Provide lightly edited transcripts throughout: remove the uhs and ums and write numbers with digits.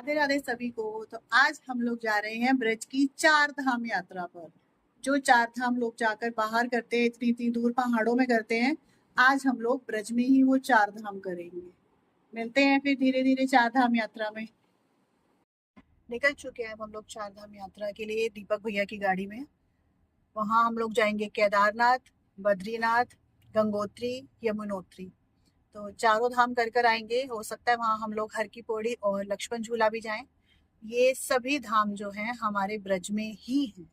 राधे राधे सभी को। तो आज हम लोग जा रहे हैं ब्रज की चार धाम यात्रा पर। जो चार धाम लोग जाकर बाहर करते हैं, इतनी इतनी दूर पहाड़ों में करते हैं, आज हम लोग ब्रज में ही वो चार धाम करेंगे। मिलते हैं फिर धीरे धीरे चार धाम यात्रा में। निकल चुके हैं हम लोग चार धाम यात्रा के लिए दीपक भैया की गाड़ी में। वहां हम लोग जाएंगे केदारनाथ, बद्रीनाथ, गंगोत्री, यमुनोत्री। तो चारों धाम कर कर आएंगे। हो सकता है वहां हम लोग हर की पौड़ी और लक्ष्मण झूला भी जाएं। ये सभी धाम जो हैं हमारे ब्रज में ही हैं।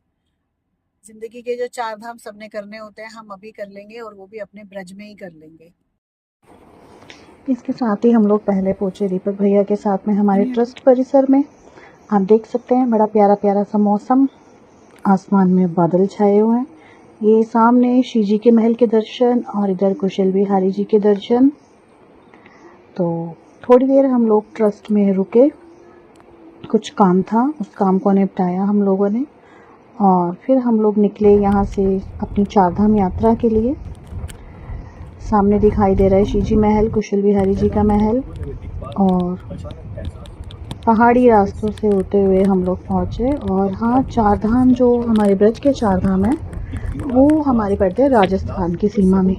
जिंदगी के जो चार धाम सबने करने होते हैं हम अभी कर लेंगे, और वो भी अपने ब्रज में ही कर लेंगे। इसके साथ ही हम लोग पहले पहुंचे दीपक भैया के साथ में हमारे ट्रस्ट परिसर में। आप देख सकते हैं बड़ा प्यारा प्यारा सा मौसम, आसमान में बादल छाए हुए हैं। ये सामने शिव जी के महल के दर्शन और इधर कुशल बिहारी जी के दर्शन। तो थोड़ी देर हम लोग ट्रस्ट में रुके, कुछ काम था, उस काम को निपटाया हम लोगों ने, और फिर हम लोग निकले यहाँ से अपनी चार धाम यात्रा के लिए। सामने दिखाई दे रहा है शिव जी महल, कुशल बिहारी जी का महल, और पहाड़ी रास्तों से होते हुए हम लोग पहुँचे। और हाँ, चार धाम जो हमारे ब्रज के चार धाम हैं वो हमारे पड़ते हैं राजस्थान की सीमा में।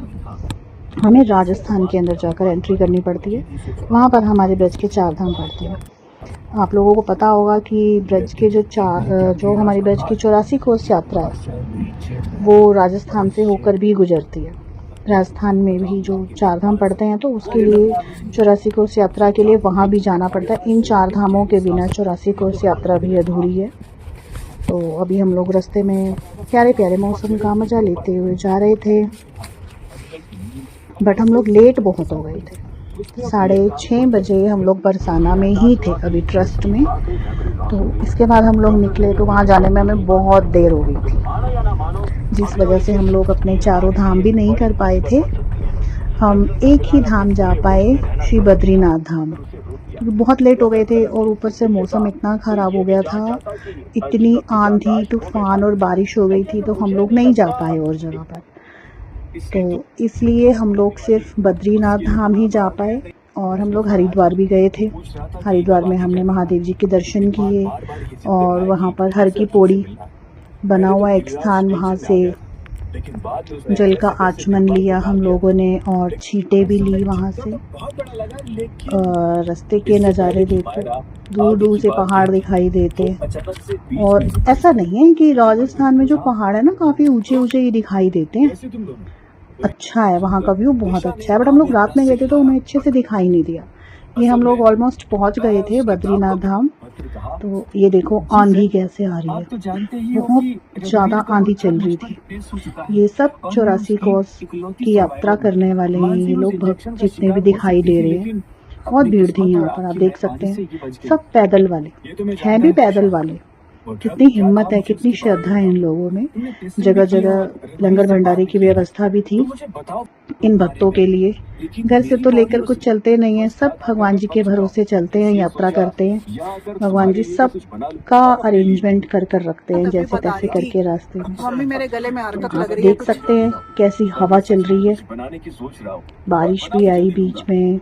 हमें राजस्थान के अंदर जाकर एंट्री करनी पड़ती है, वहाँ पर हमारे ब्रज के चार धाम पड़ते हैं। आप लोगों को पता होगा कि ब्रज के जो हमारी ब्रज की 84 कोस यात्रा है वो राजस्थान से होकर भी गुजरती है। राजस्थान में भी जो चार धाम पड़ते हैं तो उसके लिए 84 कोस यात्रा के लिए वहाँ भी जाना पड़ता है। इन चार धामों के बिना 84 कोस यात्रा भी अधूरी है। तो अभी हम लोग रास्ते में प्यारे प्यारे मौसम का मज़ा लेते हुए जा रहे थे, बट हम लोग लेट बहुत हो गए थे। 6:30 बजे हम लोग बरसाना में ही थे अभी ट्रस्ट में। तो इसके बाद हम लोग निकले तो वहाँ जाने में हमें बहुत देर हो गई थी, जिस वजह से हम लोग अपने चारों धाम भी नहीं कर पाए थे। हम एक ही धाम जा पाए, श्री बद्रीनाथ धाम, क्योंकि बहुत लेट हो गए थे और ऊपर से मौसम इतना ख़राब हो गया था, इतनी आंधी तूफान और बारिश हो गई थी, तो हम लोग नहीं जा पाए और जगह पर। तो इसलिए हम लोग सिर्फ बद्रीनाथ धाम ही जा पाए। और हम लोग हरिद्वार भी गए थे। हरिद्वार में हमने महादेव जी के दर्शन किए, और वहाँ पर हर की पौड़ी बना हुआ एक स्थान, वहाँ से जल का आचमन लिया हम लोगों ने और छींटे भी ली वहाँ से। रास्ते के नज़ारे देखो, दूर दूर से पहाड़ दिखाई देते। और ऐसा नहीं है कि राजस्थान में जो पहाड़ है ना काफ़ी ऊंचे ऊंचे ही दिखाई देते हैं। अच्छा है, वहाँ का व्यू बहुत अच्छा है, बट हम लोग रात में गए थे तो हमें अच्छे से दिखाई नहीं दिया। ये हम लोग ऑलमोस्ट पहुँच गए थे बद्रीनाथ धाम। तो ये देखो आंधी कैसे आ रही है, बहुत ज़्यादा आंधी चल रही थी। ये सब 84 कोस की यात्रा करने वाले हैं ये लोग, भक्त जितने भी दिखाई दे रहे हैं। बहुत भीड़ थी यहाँ पर, आप देख सकते हैं, सब पैदल वाले हैं, भी पैदल वाले। कितनी हिम्मत है, कितनी श्रद्धा है इन लोगों में। जगह जगह लंगर भंडारे की व्यवस्था भी थी इन भक्तों के लिए। घर से तो लेकर कुछ चलते नहीं है, सब भगवान जी के भरोसे चलते हैं, यात्रा करते हैं। भगवान जी सब का अरेंजमेंट कर कर रखते हैं, जैसे तैसे करके रास्ते में। मम्मी मेरे गले में हरकत लग आप रही है। देख सकते हैं कैसी हवा चल रही है, बारिश भी आई बीच में,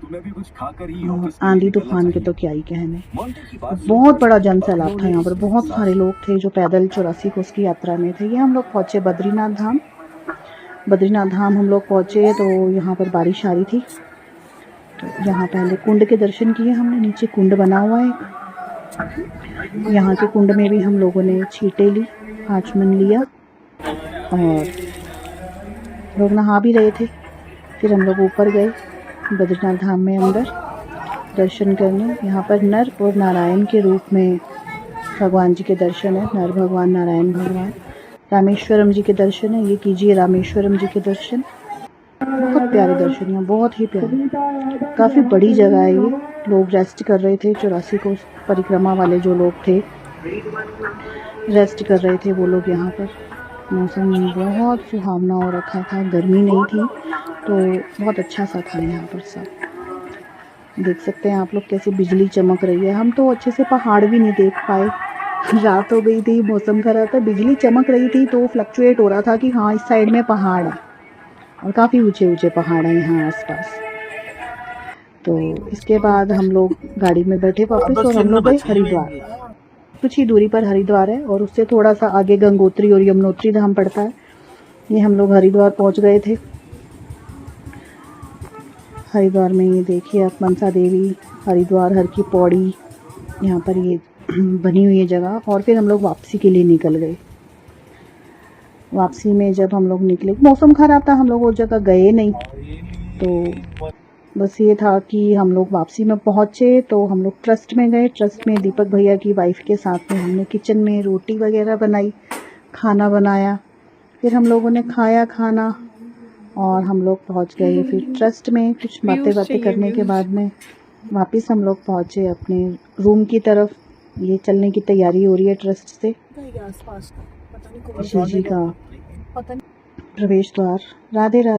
आंधी तूफान के तो क्या ही कहने। बहुत बड़ा जन सैलाब था यहाँ पर, बहुत सारे लोग थे जो पैदल 84 कोस की यात्रा में थे। ये हम लोग पहुँचे बद्रीनाथ धाम। बद्रीनाथ धाम हम लोग पहुँचे तो यहाँ पर बारिश आ रही थी, तो यहाँ पहले कुंड के दर्शन किए हमने। नीचे कुंड बना हुआ है, यहाँ के कुंड में भी हम लोगों ने छींटे ली, आचमन लिया, और लोग नहा भी रहे थे। फिर हम लोग ऊपर गए बद्रीनाथ धाम में अंदर दर्शन करने। यहाँ पर नर और नारायण के रूप में भगवान जी के दर्शन है, नर भगवान नारायण भगवान। रामेश्वरम जी के दर्शन है, ये कीजिए रामेश्वरम जी के दर्शन। बहुत प्यारे दर्शन है, बहुत ही प्यारे। काफ़ी बड़ी जगह है ये। लोग रेस्ट कर रहे थे, 84 कोस परिक्रमा वाले जो लोग थे रेस्ट कर रहे थे वो लोग यहाँ पर। मौसम बहुत सुहावना हो रखा था, गर्मी नहीं थी, तो बहुत अच्छा सा था यहाँ पर सब। देख सकते हैं आप लोग कैसे बिजली चमक रही है। हम तो अच्छे से पहाड़ भी नहीं देख पाए, रात हो गई थी, मौसम खराब था, बिजली चमक रही थी तो फ्लक्चुएट हो रहा था कि हाँ इस साइड में पहाड़ है, और काफ़ी ऊंचे ऊंचे पहाड़ हैं यहाँ आसपास। तो इसके बाद हम लोग गाड़ी में बैठे वापस और हम लोग गए हरिद्वार। कुछ ही दूरी पर हरिद्वार है और उससे थोड़ा सा आगे गंगोत्री और यमुनोत्री धाम पड़ता है। ये हम लोग हरिद्वार पहुंच गए थे। हरिद्वार में ये देखिए आप मनसा देवी, हरिद्वार हर की पौड़ी, यहाँ पर ये बनी हुई है जगह। और फिर हम लोग वापसी के लिए निकल गए। वापसी में जब हम लोग निकले, मौसम ख़राब था, हम लोग उस जगह गए नहीं। तो बस ये था कि हम लोग वापसी में पहुँचे तो हम लोग ट्रस्ट में गए। ट्रस्ट में दीपक भैया की वाइफ के साथ में हमने किचन में रोटी वगैरह बनाई, खाना बनाया। फिर हम लोगों ने खाया खाना और हम लोग पहुँच गए फिर ट्रस्ट में। कुछ बातें करने के बाद में वापस हम लोग पहुँचे अपने रूम की तरफ। ये चलने की तैयारी हो रही है ट्रस्ट से। जी का प्रवेश द्वार। राधे राधे।